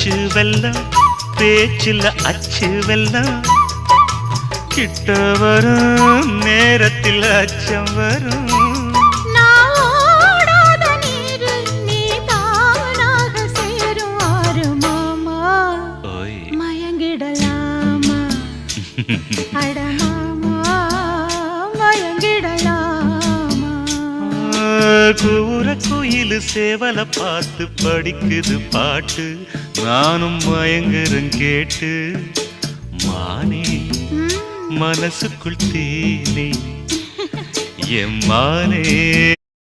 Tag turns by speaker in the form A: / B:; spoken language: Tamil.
A: அச்சு வெல்லம் பேச்சில் அச்சு வெல்லம் கிட்ட வரும் நேரத்தில் அச்சம் வரும் கூற குயிலு சேவல பார்த்து படிக்குது பாட்டு நானும் மயங்குறேன் கேட்டு மானே மனசுக்குள் தேனே எம்மானே